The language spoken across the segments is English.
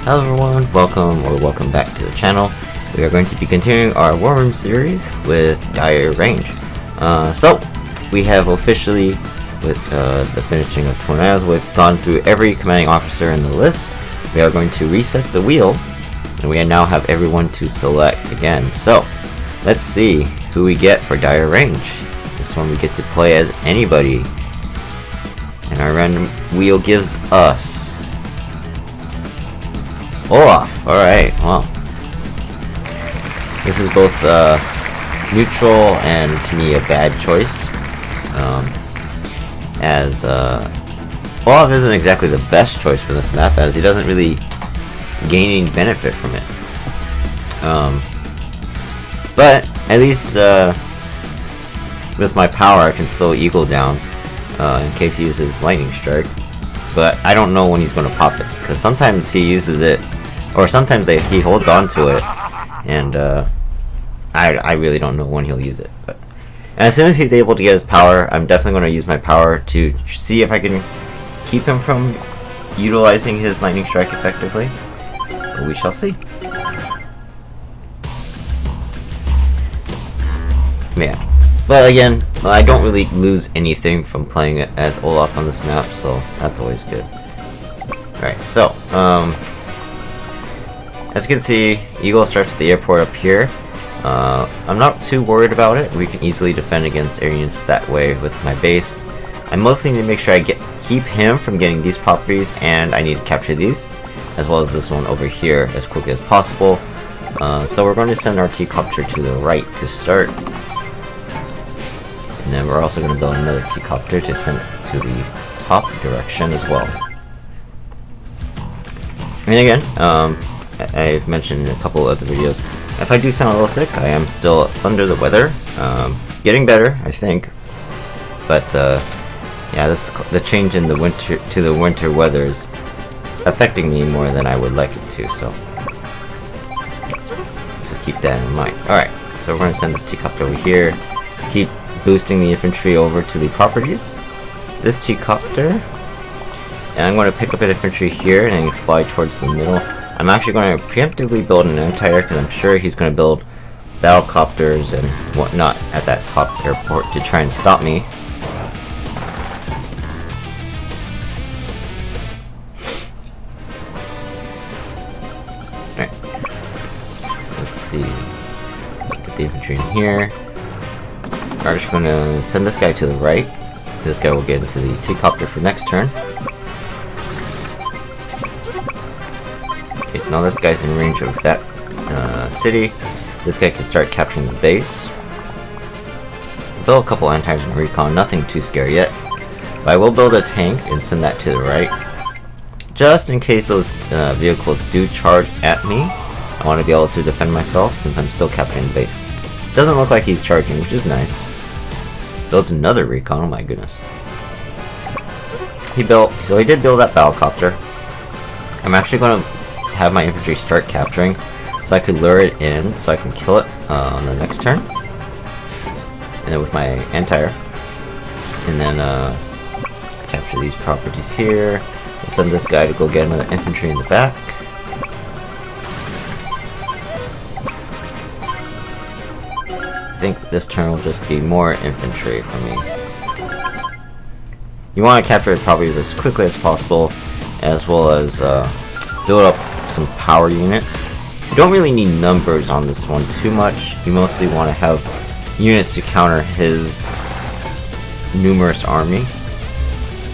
Hello everyone, welcome back to the channel. We are going to be continuing our War Room series with Dire Range. So, we have officially, with the finishing of Tornadoes, we've gone through every commanding officer in the list. We are going to reset the wheel, and we now have everyone to select again. So, let's see who we get for Dire Range. This one we get to play as anybody. And our random wheel gives us Olaf. Alright, well. This is both neutral and, to me, a bad choice. As Olaf isn't exactly the best choice for this map, as he doesn't really gain any benefit from it. But, at least, with my power, I can slow Eagle down, in case he uses Lightning Strike. But I don't know when he's going to pop it, because sometimes he uses it, or sometimes he holds on to it, and I really don't know when he'll use it. But as soon as he's able to get his power, I'm definitely going to use my power to see if I can keep him from utilizing his Lightning Strike effectively. But we shall see. Yeah. But again, I don't really lose anything from playing it as Olaf on this map, so that's always good. Alright, so, as you can see, Eagle starts at the airport up here. I'm not too worried about it. We can easily defend against air units that way with my base. I mostly need to make sure I keep him from getting these properties, and I need to capture these, as well as this one over here, as quickly as possible. So we're going to send our T-Copter to the right to start. And then we're also going to build another T-Copter to send it to the top direction as well. And again, I've mentioned in a couple of other videos, if I do sound a little sick, I am still under the weather. Getting better, I think. But yeah, the change in the winter weather is affecting me more than I would like it to, so just keep that in mind. Alright, so we're going to send this T-Copter over here. Keep boosting the infantry over to the properties. This T-Copter, and I'm going to pick up an infantry here and fly towards the middle. I'm actually going to preemptively build an anti-air because I'm sure he's going to build battlecopters and whatnot at that top airport to try and stop me. Alright. Let's see. Let's put the infantry in here. I'm just going to send this guy to the right. This guy will get into the T-Copter for next turn. Okay, so now this guy's in range of that city. This guy can start capturing the base. Build a couple anti-airs and recon, nothing too scary yet. But I will build a tank and send that to the right. Just in case those vehicles do charge at me, I want to be able to defend myself since I'm still capturing the base. Doesn't look like he's charging, which is nice. Builds another recon, oh my goodness. He did build that battlecopter. I'm actually going to have my infantry start capturing, so I could lure it in, so I can kill it on the next turn. And then with my anti-air. And then capture these properties here. We'll send this guy to go get another infantry in the back. I think this turn will just be more infantry for me. You want to capture properties as quickly as possible, as well as build up some power units. You don't really need numbers on this one too much. You mostly want to have units to counter his numerous army.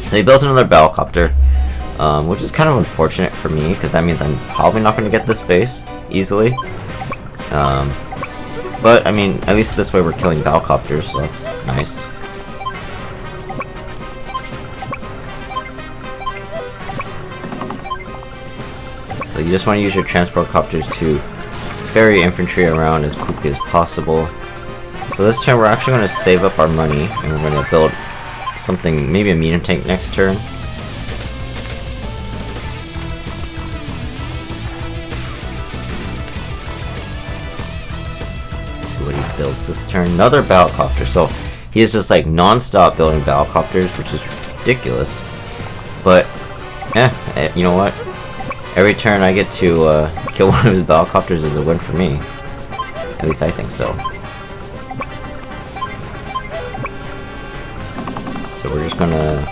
So he built another battlecopter, which is kind of unfortunate for me, because that means I'm probably not going to get this base easily. But, I mean, at least this way we're killing battlecopters, so that's nice. So you just want to use your transport copters to ferry infantry around as quickly as possible. So this turn we're actually going to save up our money, and we're going to build something, maybe a medium tank next turn. What he builds this turn, another battlecopter. So he is just like non-stop building battlecopters, which is ridiculous. But you know what? Every turn I get to kill one of his battlecopters is a win for me. At least I think so. So we're just gonna...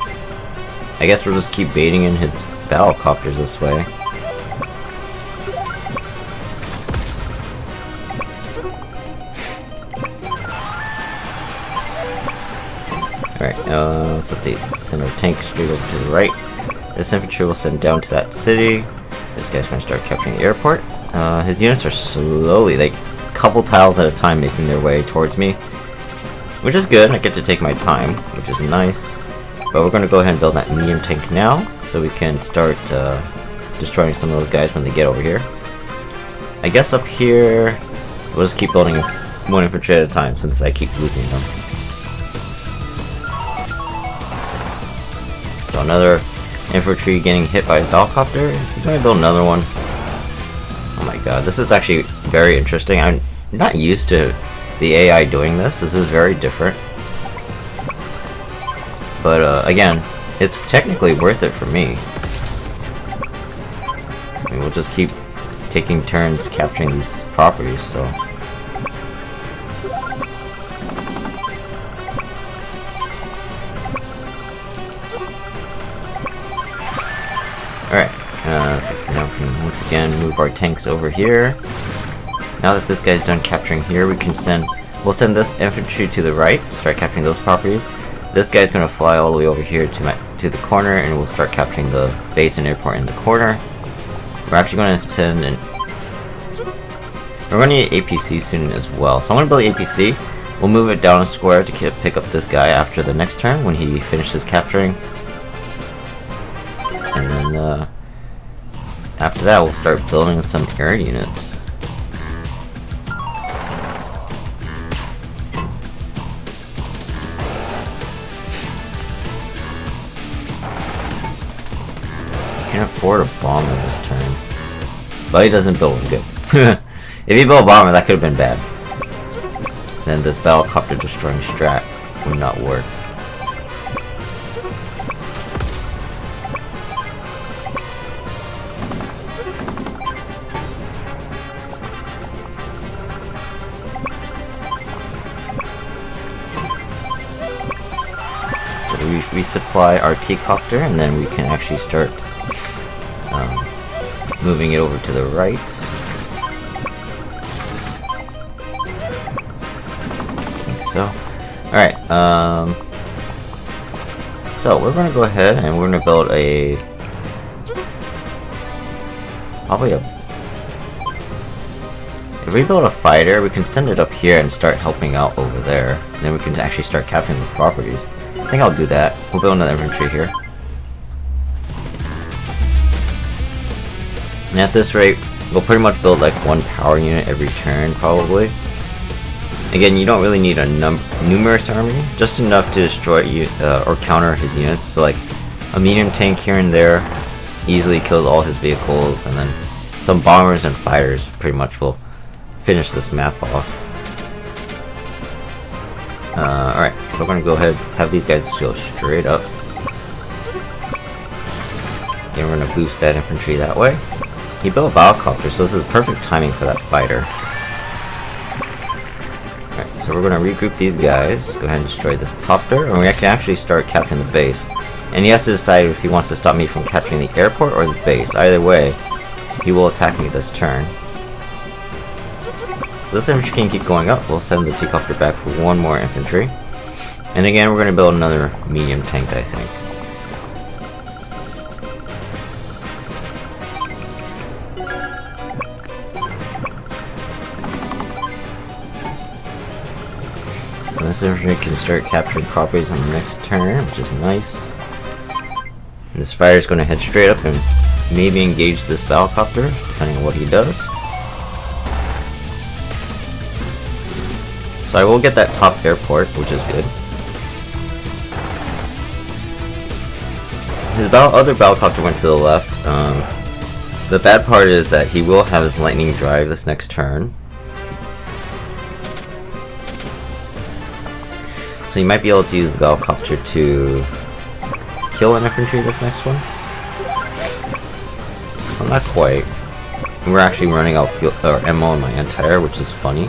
I guess we'll just keep baiting in his battlecopters this way. Alright, so let's see. Send our tank straight over to the right. This infantry will send down to that city. This guy's gonna start capturing the airport. His units are slowly, like, a couple tiles at a time making their way towards me. Which is good, I get to take my time, which is nice. But we're gonna go ahead and build that medium tank now, so we can start destroying some of those guys when they get over here. I guess up here, we'll just keep building one infantry at a time since I keep losing them. So another infantry getting hit by a battlecopter. Is he gonna build another one? Oh my god, this is actually very interesting. I'm not used to the AI doing this. This is very different. But again, it's technically worth it for me. I mean, we'll just keep taking turns capturing these properties, so... Alright, so now we can once again move our tanks over here. Now that this guy's done capturing here, we'll send this infantry to the right, start capturing those properties. This guy's gonna fly all the way over here to the corner, and we'll start capturing the base and airport in the corner. We're actually gonna send an... We're gonna need APC soon as well, so I'm gonna build the APC. We'll move it down a square to pick up this guy after the next turn when he finishes capturing. And then after that, we'll start building some air units. Can't afford a bomber this turn, but he doesn't build one good. If he built a bomber, that could have been bad. Then this battlecopter destroying strat would not work. So we resupply our T-copter, and then we can actually start moving it over to the right. Like so. Alright, so we're gonna go ahead and we're gonna build if we build a fighter, we can send it up here and start helping out over there. And then we can actually start capturing the properties. I think I'll do that. We'll build another infantry here. And at this rate, we'll pretty much build like one power unit every turn, probably. Again, you don't really need a numerous army, just enough to destroy or counter his units. So like a medium tank here and there easily kills all his vehicles, and then some bombers and fighters pretty much will finish this map off. Alright, so we're gonna go ahead and have these guys go straight up. Again, we're gonna boost that infantry that way. He built a battlecopter, so this is perfect timing for that fighter. Alright, so we're gonna regroup these guys, go ahead and destroy this copter, and we can actually start capturing the base. And he has to decide if he wants to stop me from capturing the airport or the base. Either way, he will attack me this turn. So this infantry can keep going up. We'll send the T-copter back for one more infantry. And again, we're going to build another medium tank, I think. So this infantry can start capturing properties on the next turn, which is nice. And this fighter is going to head straight up and maybe engage this battlecopter, depending on what he does. So I will get that top airport, which is good. His other battlecopter went to the left. The bad part is that he will have his lightning drive this next turn. So you might be able to use the battlecopter to kill an infantry this next one. Well, not quite. We're actually running out fuel or ammo in my anti-air, which is funny.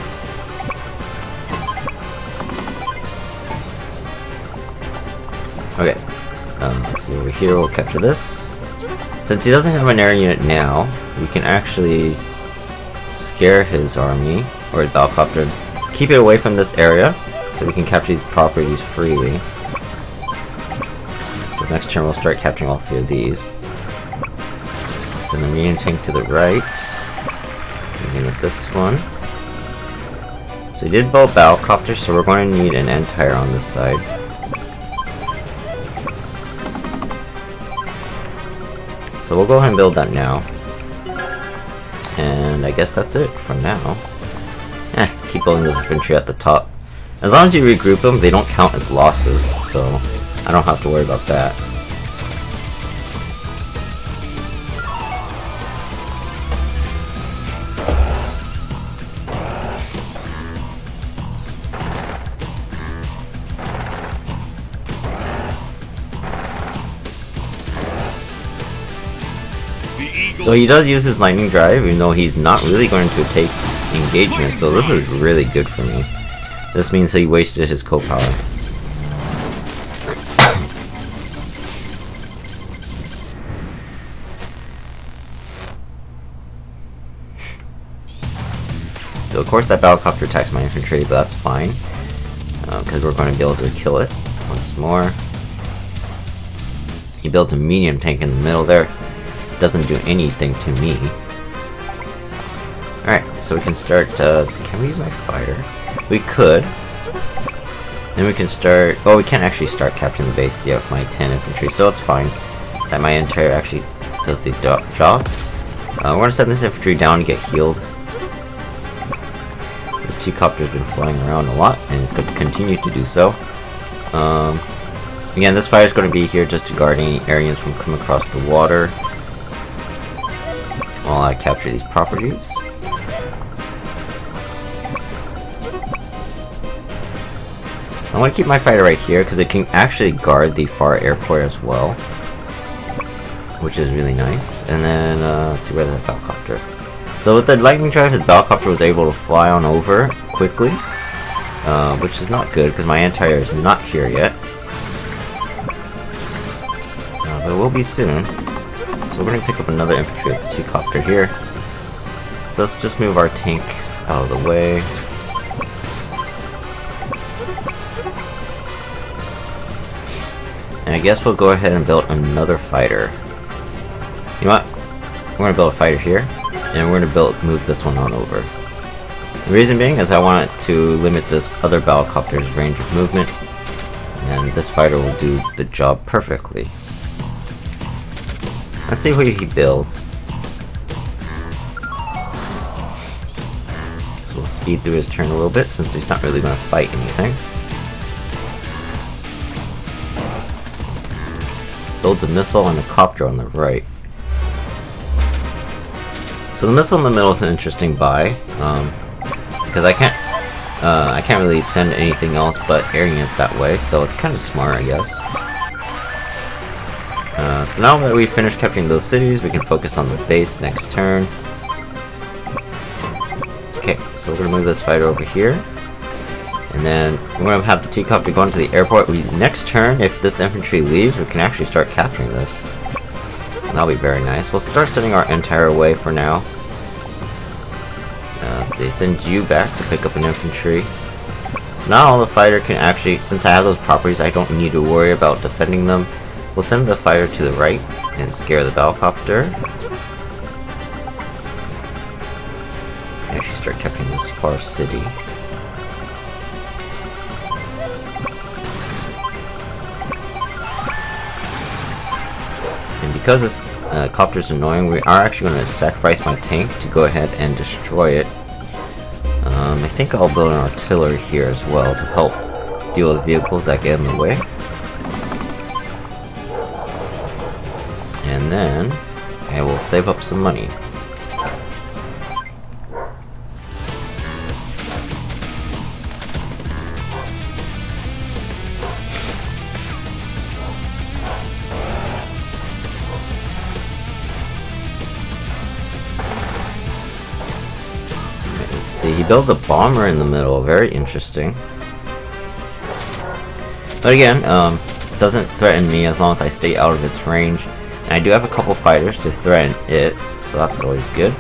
Okay, let's see over here. We'll capture this. Since he doesn't have an air unit now, we can actually scare his army or his Balcopter. Keep it away from this area, so we can capture these properties freely. So next turn we'll start capturing all 3 of these. Send the medium tank to the right. Begin with this one. So we did both Balcopters, so we're going to need an anti-air on this side. So we'll go ahead and build that now. And I guess that's it for now. Keep building those infantry at the top. As long as you regroup them, they don't count as losses, so I don't have to worry about that. So he does use his lightning drive, even though he's not really going to take engagement, so this is really good for me. This means he wasted his co-power. So of course that Battlecopter attacks my infantry, but that's fine, because we're going to be able to kill it once more. He builds a medium tank in the middle there. Doesn't do anything to me. Alright, so we can start, can we use my fighter? We could. Then we can start, well, we can't actually start capturing the base yet with my 10 infantry, so it's fine that my anti-air actually does the job. We're going to send this infantry down to get healed. This T-copter's been flying around a lot, and it's going to continue to do so. Again, this fighter is going to be here just to guard any areas from coming across the water while I capture these properties. I want to keep my fighter right here because it can actually guard the far airport as well, which is really nice. And then let's see where the Balcopter. So with the lightning drive, his Balcopter was able to fly on over quickly, which is not good because my anti-air is not here yet, but it will be soon. So we're going to pick up another infantry at the T-copter here. So let's just move our tanks out of the way. And I guess we'll go ahead and build another fighter. You know what? We're going to build a fighter here, and we're going to move this one on over. The reason being is I want it to limit this other Battlecopter's range of movement, and this fighter will do the job perfectly. Let's see who he builds. So we'll speed through his turn a little bit since he's not really going to fight anything. Builds a missile and a copter on the right. So the missile in the middle is an interesting buy, because I can't really send anything else but air units that way, so it's kind of smart, I guess. So now that we've finished capturing those cities, we can focus on the base next turn. Okay, so we're going to move this fighter over here. And then we're going to have the T-copter go into the airport. Next turn, if this infantry leaves, we can actually start capturing this. That'll be very nice. We'll start sending our entire away for now. Let's see, send you back to pick up an infantry. So now the fighter can actually, since I have those properties, I don't need to worry about defending them. We'll send the fighter to the right and scare the Battlecopter. Actually start capturing this far city. And because this copter is annoying, we are actually going to sacrifice my tank to go ahead and destroy it. I think I'll build an artillery here as well to help deal with vehicles that get in the way. And then I will save up some money. see, he builds a bomber in the middle. Very interesting. But again, doesn't threaten me as long as I stay out of its range. And I do have a couple fighters to threaten it, so that's always good.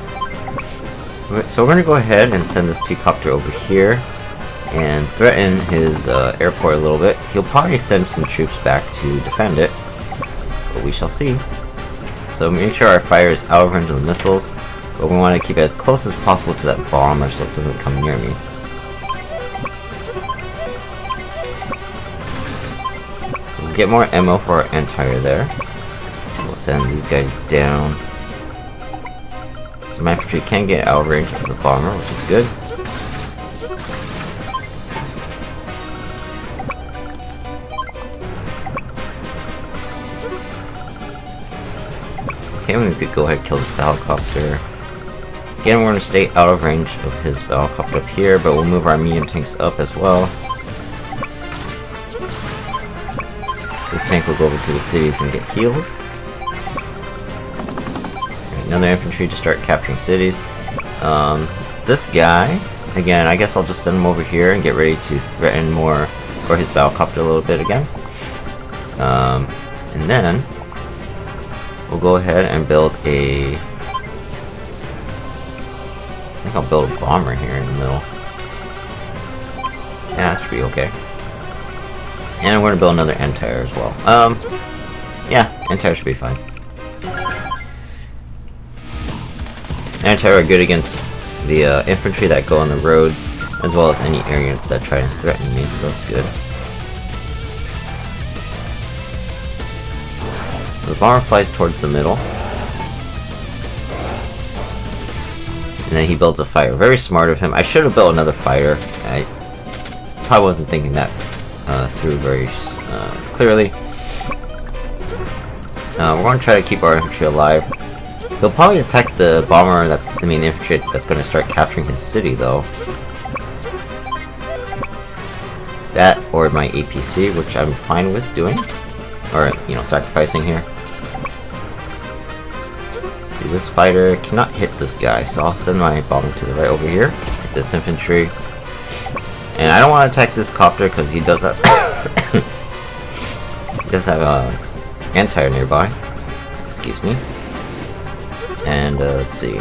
So we're going to go ahead and send this T-Copter over here and threaten his airport a little bit. He'll probably send some troops back to defend it, but we shall see. So make sure our fire is out of range of the missiles, but we want to keep it as close as possible to that bomber so it doesn't come near me. So we'll get more ammo for our anti-air there. We'll send these guys down. So my infantry can get out of range of the bomber, which is good. Okay, we could go ahead and kill this battlecopter. Again, we're going to stay out of range of his battlecopter up here, but we'll move our medium tanks up as well. This tank will go over to the cities and get healed. Another infantry to start capturing cities. This guy, again, I guess I'll just send him over here and get ready to threaten more for his battlecopter a little bit again. And then we'll go ahead and build a... I think I'll build a bomber here in the middle. Yeah, that should be okay. And I'm going to build another anti-air as well. Yeah, anti-air should be fine. Anti-air are good against the infantry that go on the roads, as well as any air units that try and threaten me, so that's good. The bomber flies towards the middle. And then he builds a fighter. Very smart of him. I should have built another fighter. I probably wasn't thinking that through very clearly. We're going to try to keep our infantry alive. He'll probably attack the bomber the infantry that's going to start capturing his city, though. That, or my APC, which I'm fine with doing. Or, sacrificing here. See, this fighter cannot hit this guy, so I'll send my bomber to the right over here. Hit this infantry. And I don't want to attack this copter because he does have... he does have anti-air nearby. Excuse me. And let's see.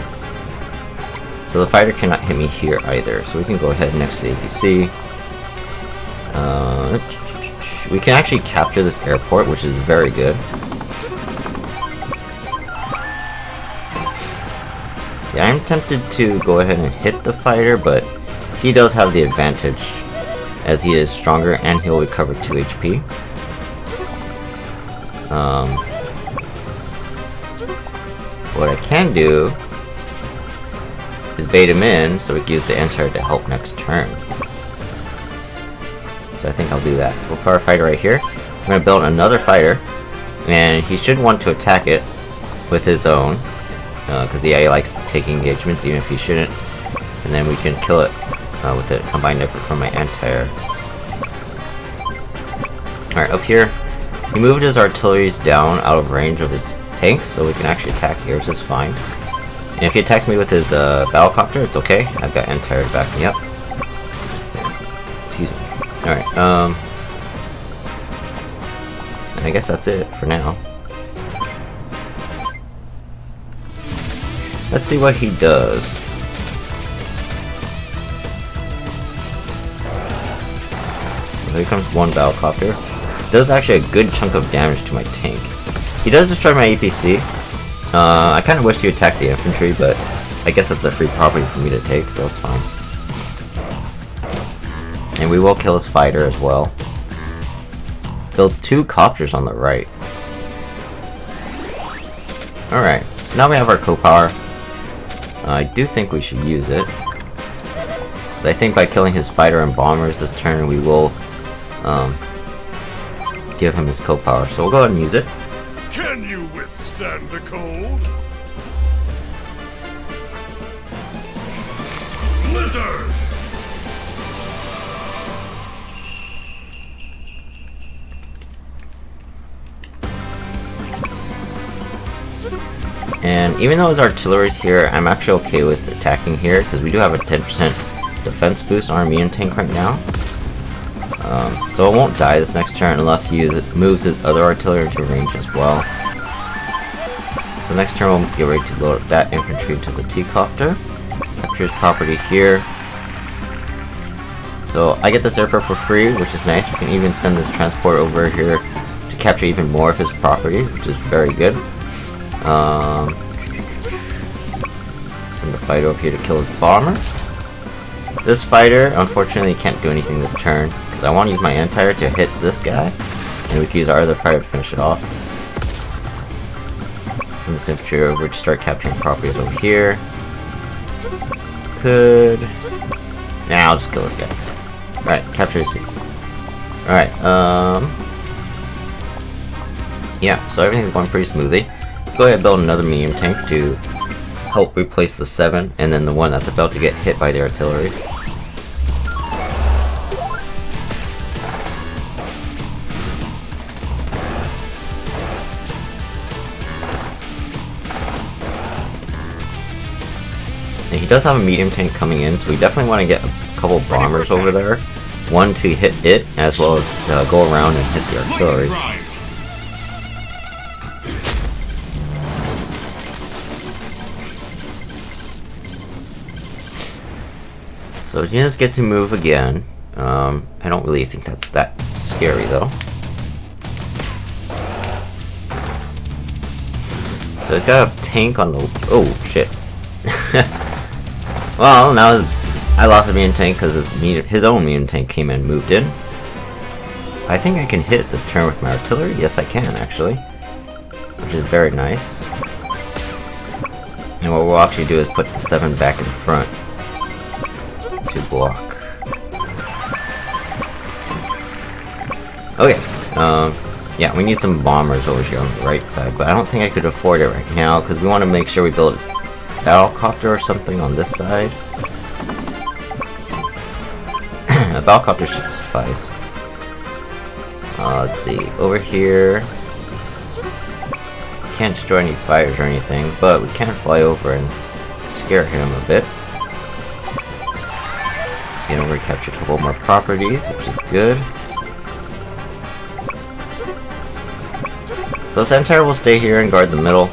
So the fighter cannot hit me here either, so we can go ahead next to the APC. We can actually capture this airport, which is very good. See, I'm tempted to go ahead and hit the fighter, but he does have the advantage as he is stronger and he'll recover 2 HP. What I can do is bait him in so we can use the anti-air to help next turn. So I think I'll do that. We'll put our fighter right here. I'm going to build another fighter, and he should want to attack it with his own, because the AI likes taking engagements even if he shouldn't, and then we can kill it with a combined effort from my anti-air. Alright, up here, he moved his artilleries down out of range of his tanks, so we can actually attack here, which is fine. And if he attacks me with his battlecopter, it's okay. I've got anti-air to back me up. Excuse me. Alright, and I guess that's it for now. Let's see what he does. Here comes one battlecopter. Does actually a good chunk of damage to my tank. He does destroy my APC. I kind of wish he attacked the infantry, but I guess that's a free property for me to take, so it's fine. And we will kill his fighter as well. Builds 2 copters on the right. Alright, so now we have our co-power. I do think we should use it. Because I think by killing his fighter and bombers this turn, we will give him his co-power. So we'll go ahead and use it. Can you withstand the cold? Blizzard! And even though his artillery's here, I'm actually okay with attacking here, because we do have a 10% defense boost on our medium tank right now. So it won't die this next turn unless he moves his other artillery into range as well. So next turn we'll get ready to load that infantry into the T-copter. Capture his property here. So I get this airport for free, which is nice. We can even send this transport over here to capture even more of his properties, which is very good. Send the fighter over here to kill his bomber. This fighter, unfortunately, can't do anything this turn, because I want to use my anti-air to hit this guy, and we can use our other fighter to finish it off. Send this infantry over to start capturing properties over here. Nah, I'll just kill this guy. Alright, capture his seats. Alright, yeah, so everything's going pretty smoothly. Let's go ahead and build another medium tank to help replace the 7, and then the one that's about to get hit by the artilleries. And he does have a medium tank coming in, so we definitely want to get a couple bombers over there. One to hit it, as well as go around and hit the artillery. So units get to move again. I don't really think that's that scary though. So it's got a tank on the... Oh shit. Well, now I lost a medium tank because his own medium tank came in and moved in. I think I can hit it this turn with my artillery. Yes, I can actually, which is very nice. And what we'll actually do is put the 7 back in front to block. Okay, yeah, we need some bombers over here on the right side, but I don't think I could afford it right now because we want to make sure we build a battlecopter or something on this side. A battlecopter should suffice. Let's see, over here, can't destroy any fighters or anything, but we can fly over and scare him a bit. And we're gonna capture a couple more properties, which is good. So this entire will stay here and guard the middle.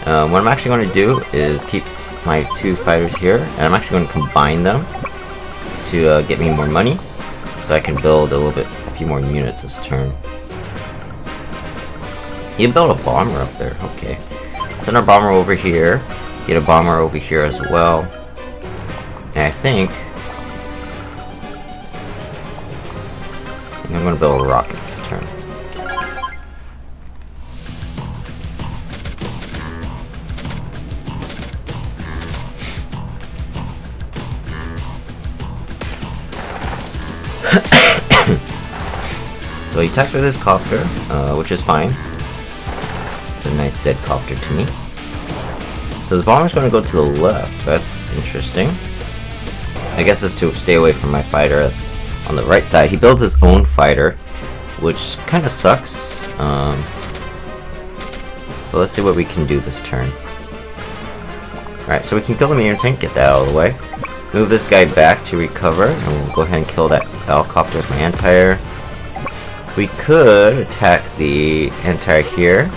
What I'm actually going to do is keep my 2 fighters here, and I'm actually going to combine them to get me more money, so I can build a few more units this turn. You build a bomber up there, okay. Send our bomber over here, get a bomber over here as well. And I think I'm going to build a rocket this turn. So he attacked with his copter, which is fine. It's a nice dead copter to me. So the bomber's going to go to the left. That's interesting. I guess it's to stay away from my fighter that's on the right side. He builds his own fighter, which kind of sucks. But let's see what we can do this turn. Alright, so we can kill the medium tank, get that out of the way. Move this guy back to recover, and we'll go ahead and kill that helicopter with my anti-air. We could attack the anti-air here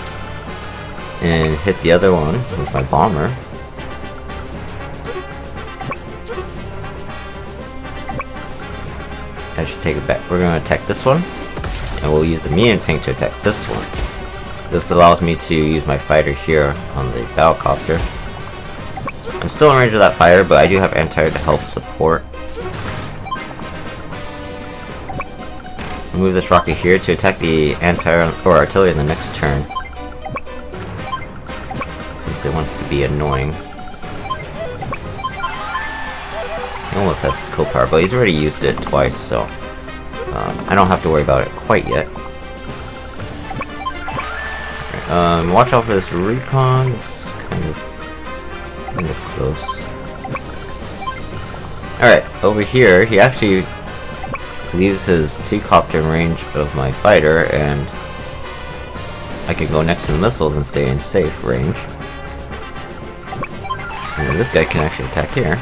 and hit the other one with my bomber. I should take it back. We're going to attack this one, and we'll use the medium tank to attack this one. This allows me to use my fighter here on the battlecopter. I'm still in range of that fighter, but I do have anti-air to help support. Move this rocket here to attack the anti-air or artillery in the next turn, since it wants to be annoying. He almost has his co-power, but he's already used it twice, so I don't have to worry about it quite yet. Watch out for this recon. It's kind of close. Alright, over here, he actually leaves his T-copter in range of my fighter, and I can go next to the missiles and stay in safe range. And then this guy can actually attack here.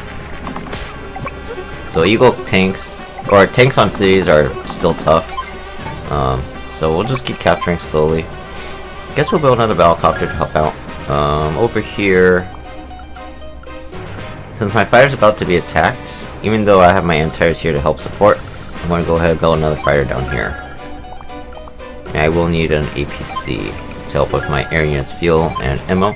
So Eagle tanks, or tanks on cities are still tough. So we'll just keep capturing slowly. Guess we'll build another battlecopter to help out. Over here, since my fighter's about to be attacked, even though I have my anti-airs here to help support, I'm going to go ahead and build another fighter down here. And I will need an APC to help with my air units, fuel, and ammo.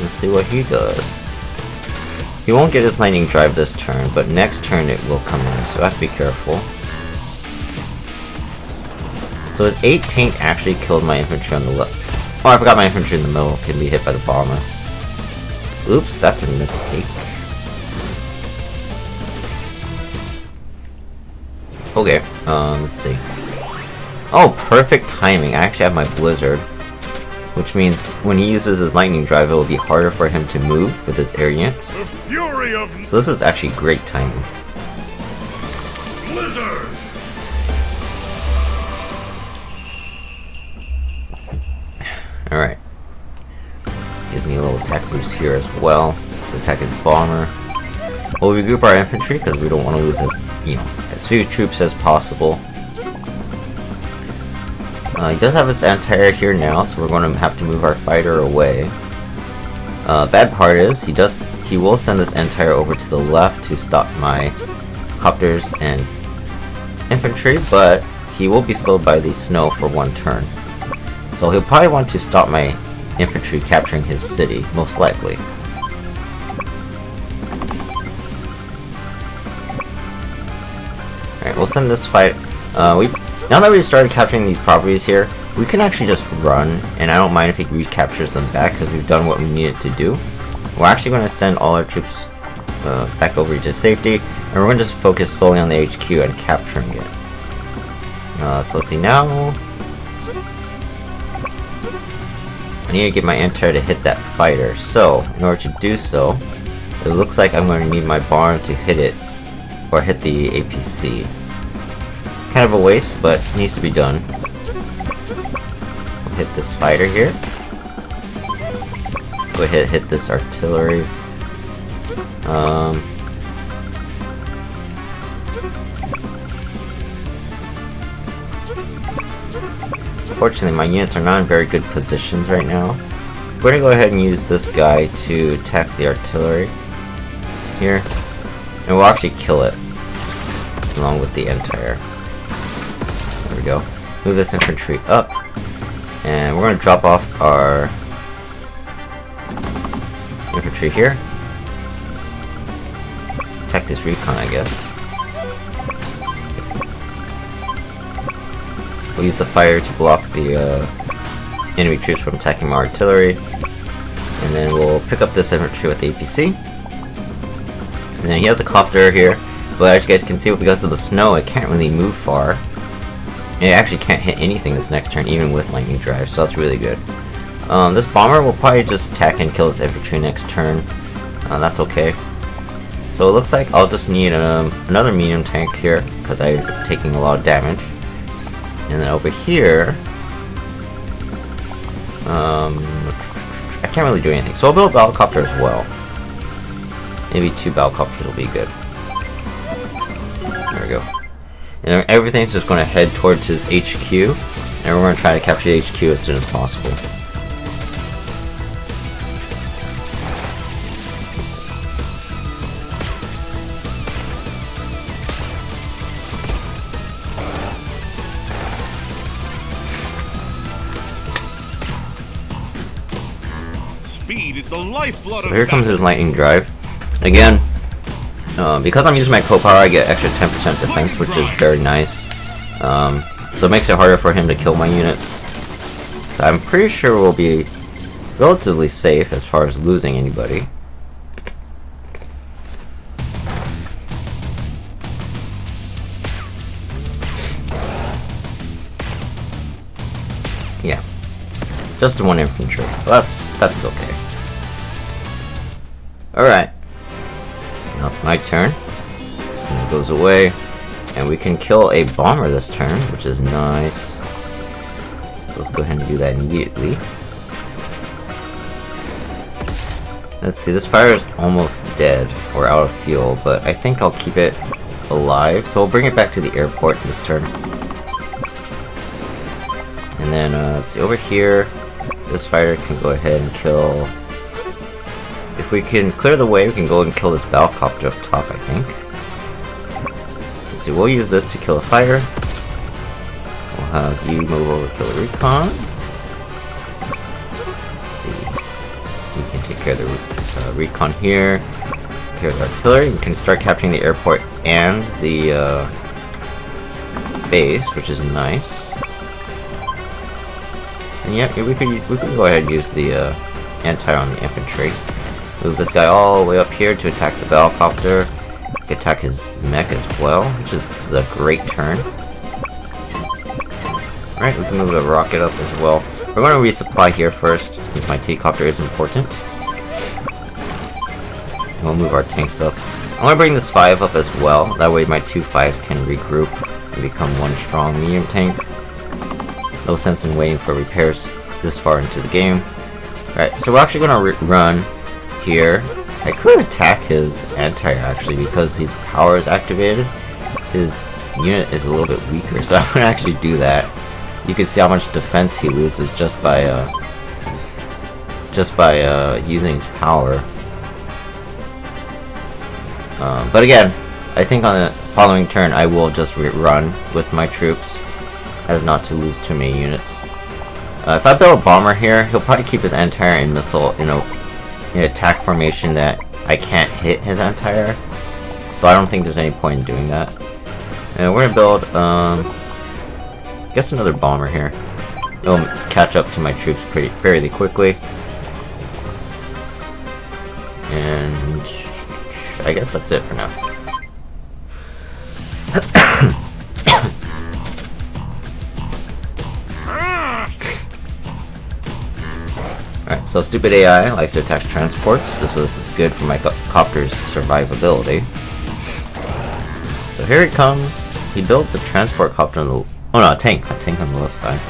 Let's see what he does. He won't get his lightning drive this turn, but next turn it will come in, so I have to be careful. So his 8 tank actually killed my infantry on the left. Oh, I forgot my infantry in the middle can be hit by the bomber. Oops, that's a mistake. Okay, let's see. Oh, perfect timing. I actually have my blizzard, which means when he uses his lightning drive, it will be harder for him to move with his air units. The fury of So this is actually great timing. Blizzard! Alright. Gives me a little attack boost here as well to attack his bomber. We'll regroup our infantry because we don't want to lose as few troops as possible. He does have his anti-air here now, so we're going to have to move our fighter away. Bad part is he will send this anti-air over to the left to stop my copters and infantry, but he will be slowed by the snow for 1 turn. So he'll probably want to stop my infantry capturing his city, most likely. Alright, we'll send this fight. Now that we've started capturing these properties here, we can actually just run, and I don't mind if he recaptures them back because we've done what we needed to do. We're actually going to send all our troops back over to safety, and we're going to just focus solely on the HQ and capturing it. So let's see now. I need to get my anti-air to hit that fighter. So in order to do so, it looks like I'm going to need my barn to hit it, or hit the APC. Kind of a waste, but needs to be done. We'll hit this fighter here. Go ahead and hit this artillery. Unfortunately, my units are not in very good positions right now. We're gonna go ahead and use this guy to attack the artillery here, and we'll actually kill it along with the anti-air. There we go. Move this infantry up, and we're gonna drop off our infantry here. Attack this recon, I guess. We'll use the fire to block the enemy troops from attacking my artillery. And then we'll pick up this infantry with the APC. And then he has a copter here, but as you guys can see, because of the snow, it can't really move far. And it actually can't hit anything this next turn, even with lightning drive, so that's really good. This bomber will probably just attack and kill this infantry next turn. That's okay. So it looks like I'll just need another medium tank here, because I'm taking a lot of damage. And then over here, I can't really do anything. So I'll build a battlecopter as well. Maybe 2 battlecopters will be good. There we go. And everything's just going to head towards his HQ. And we're going to try to capture the HQ as soon as possible. Speed is the lifeblood of So here comes his lightning drive. Again, because I'm using my co-power, I get extra 10% defense, which is very nice. So it makes it harder for him to kill my units. So I'm pretty sure we'll be relatively safe as far as losing anybody. Yeah. Just the 1 infantry. Well, that's okay. Alright. So now it's my turn. Snow goes away. And we can kill a bomber this turn, which is nice. So let's go ahead and do that immediately. Let's see, this fire is almost dead, or out of fuel, but I think I'll keep it alive, so we'll bring it back to the airport this turn. And then, let's see, over here, this fighter can go ahead and kill... If we can clear the way, we can go and kill this Balcopter up top, I think. So let's see, we'll use this to kill a fighter. We'll have you move over to kill the recon. Let's see. We can take care of the recon here. Take care of the artillery. We can start capturing the airport and the base, which is nice. And yeah, we could go ahead and use the anti on the infantry. Move this guy all the way up here to attack the Balcopter. We can attack his mech as well, this is a great turn. Alright, we can move the rocket up as well. We're going to resupply here first, since my T-copter is important. And we'll move our tanks up. I'm going to bring this 5 up as well, that way my 2 5s can regroup and become one strong medium tank. No sense in waiting for repairs this far into the game. Alright, so we're actually going to run here. I could attack his anti-air actually, because his power is activated. His unit is a little bit weaker, so I'm going to actually do that. You can see how much defense he loses just by using his power. But again, I think on the following turn I will just run with my troops, as not to lose too many units. If I build a bomber here, he'll probably keep his anti-air and missile in an attack formation that I can't hit his anti-air. So I don't think there's any point in doing that. And we're gonna build I guess another bomber here. It'll catch up to my troops fairly quickly. And I guess that's it for now. Alright, so stupid AI likes to attack transports, so this is good for my copter's survivability. So here he comes. He builds a transport copter on the... Oh no, a tank on the left side.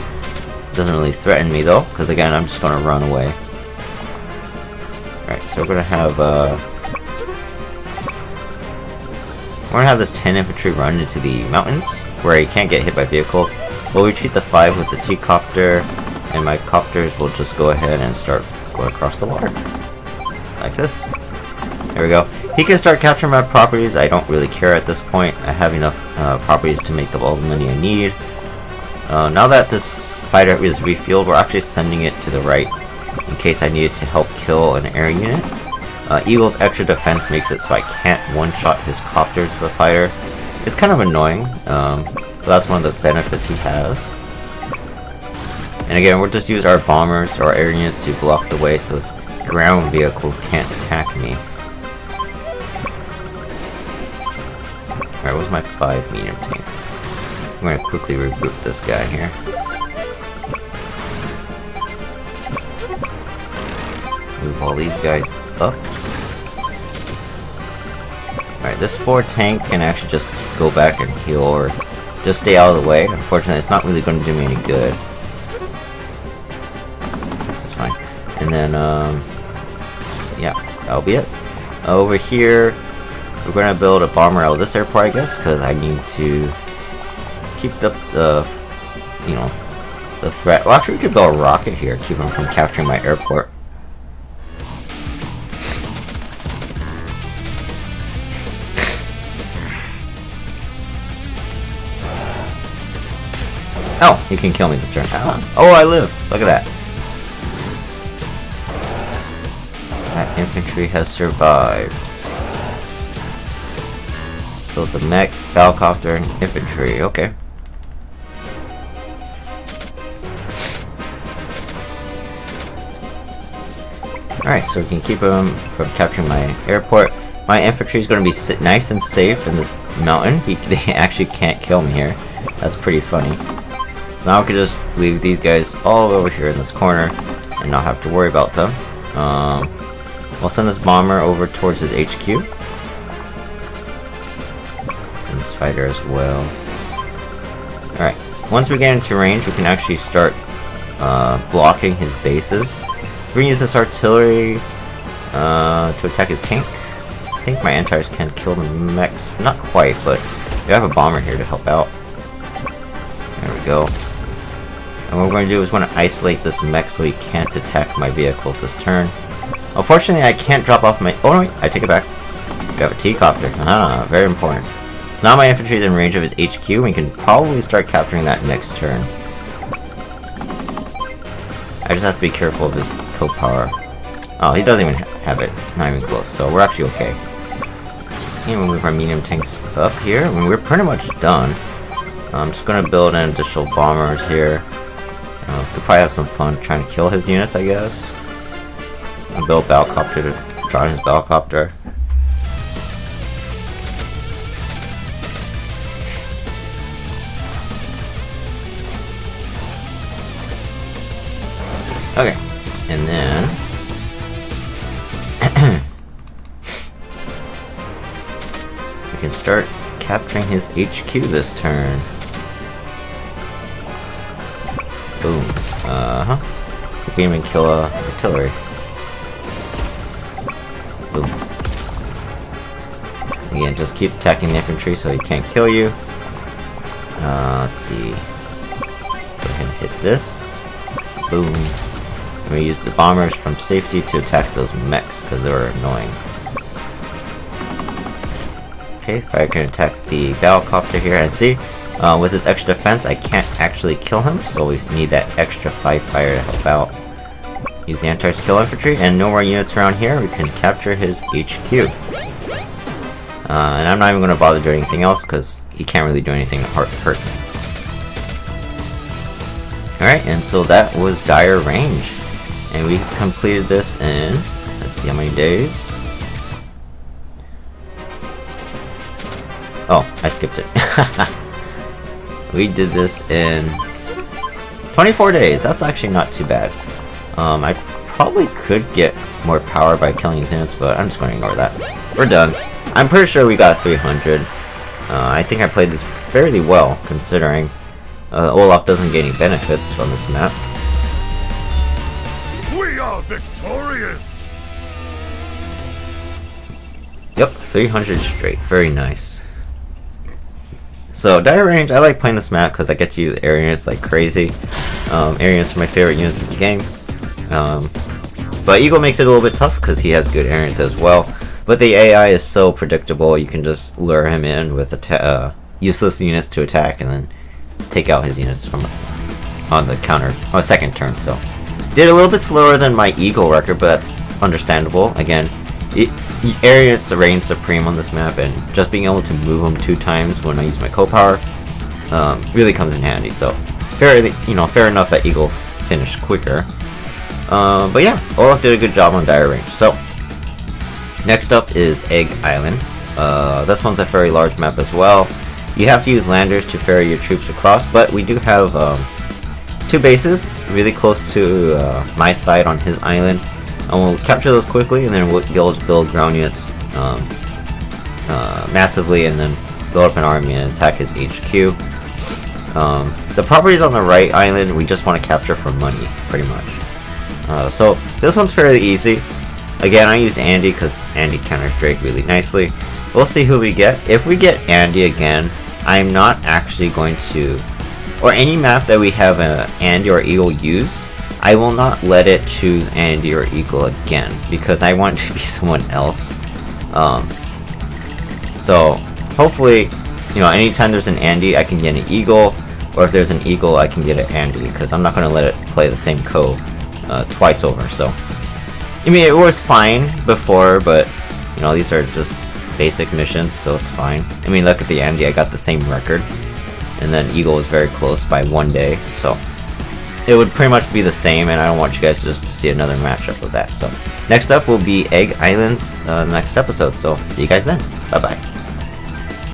Doesn't really threaten me though, because again, I'm just going to run away. Alright, so we're going to have this 10 infantry run into the mountains, where he can't get hit by vehicles. We'll retreat the 5 with the T-copter, and my copters will just go ahead and start going across the water. Like this. There we go. He can start capturing my properties. I don't really care at this point. I have enough properties to make up all the money I need. Now that this fighter is refueled, we're actually sending it to the right in case I need it to help kill an air unit. Eagle's extra defense makes it so I can't one-shot his copters with the fighter. It's kind of annoying, but that's one of the benefits he has. And again, we'll just use our bombers or our air units to block the way so his ground vehicles can't attack me. Alright, what's my 5 medium tank? I'm going to quickly regroup this guy here. Move all these guys up. Alright, this 4 tank can actually just go back and heal or just stay out of the way. Unfortunately, it's not really going to do me any good. This is fine. And then, yeah, that'll be it. Over here, we're going to build a bomber out of this airport, I guess, because I need to keep the threat. Well, actually, we could build a rocket here, keep him from capturing my airport. Oh, he can kill me this turn. Oh, I live. Look at that. That infantry has survived. Builds a mech, Balcopter, and infantry. Okay. Alright, so we can keep him from capturing my airport. My infantry is going to be nice and safe in this mountain. They actually can't kill me here. That's pretty funny. So now we can just leave these guys all over here in this corner and not have to worry about them. We'll send this bomber over towards his HQ. Send this fighter as well. Alright, once we get into range, we can actually start blocking his bases. We're going to use this artillery to attack his tank. I think my anti-air can kill the mechs. Not quite, but we have a bomber here to help out. There we go. And what we're going to do is we're going to isolate this mech so he can't attack my vehicles this turn. Unfortunately, I can't drop off my... Oh, no, wait, I take it back. We have a T-copter. Ah, very important. So now my infantry is in range of his HQ, and we can probably start capturing that next turn. I just have to be careful of his co-power. Oh, he doesn't even have it. Not even close, so we're actually okay. And we'll move our medium tanks up here. I mean, we're pretty much done. I'm just going to build in additional bombers here. Could probably have some fun trying to kill his units, I guess. I'll build a Battlecopter to draw his Battlecopter. Okay, and then we can start capturing his HQ this turn. Boom. We can even kill artillery. Boom. Again, just keep attacking the infantry so he can't kill you. Let's see. Go ahead and hit this. Boom. And we use the bombers from safety to attack those mechs because they're annoying. Okay, fire can attack the Battlecopter here, and see, with this extra defense, I can't actually kill him, so we need that extra 5 fire to help out. Use the anti-air to kill infantry, and no more units around here, we can capture his HQ. And I'm not even going to bother doing anything else, because he can't really do anything to hurt me. Alright, and so that was Dire Range. And we completed this in, let's see how many days. Oh, I skipped it. We did this in 24 days. That's actually not too bad. I probably could get more power by killing his units, but I'm just going to ignore that. We're done. I'm pretty sure we got 300. I think I played this fairly well, considering Olaf doesn't get any benefits from this map. We are victorious! Yep, 300 straight. Very nice. So, Dire Range, I like playing this map because I get to use air units like crazy. Air units are my favorite units in the game. But Eagle makes it a little bit tough because he has good air units as well. But the AI is so predictable, you can just lure him in with useless units to attack and then take out his units from on the counter, on second turn. So, did a little bit slower than my Eagle record, but that's understandable. Again, air units reign supreme on this map, and just being able to move them 2 times when I use my co-power really comes in handy. So, fair enough that Eagle finished quicker. But yeah, Olaf did a good job on Dire Range. So, next up is Egg Island. This one's a very large map as well. You have to use landers to ferry your troops across, but we do have 2 bases really close to my side on his island. And we'll capture those quickly, and then we'll be able to build ground units massively, and then build up an army and attack his HQ. The properties on the right island, we just want to capture for money, pretty much. So this one's fairly easy. Again, I used Andy because Andy counters Drake really nicely. We'll see who we get. If we get Andy again, I'm not actually going to, or any map that we have Andy or Eagle use, I will not let it choose Andy or Eagle again because I want to be someone else. So hopefully, anytime there's an Andy, I can get an Eagle, or if there's an Eagle, I can get an Andy because I'm not going to let it play the same code twice over. So, I mean, it was fine before, but these are just basic missions, so it's fine. I mean, look at the Andy, I got the same record, and then Eagle was very close by 1 day, so it would pretty much be the same, and I don't want you guys just to see another matchup of that. So next up will be Egg Islands next episode, so see you guys then. Bye bye.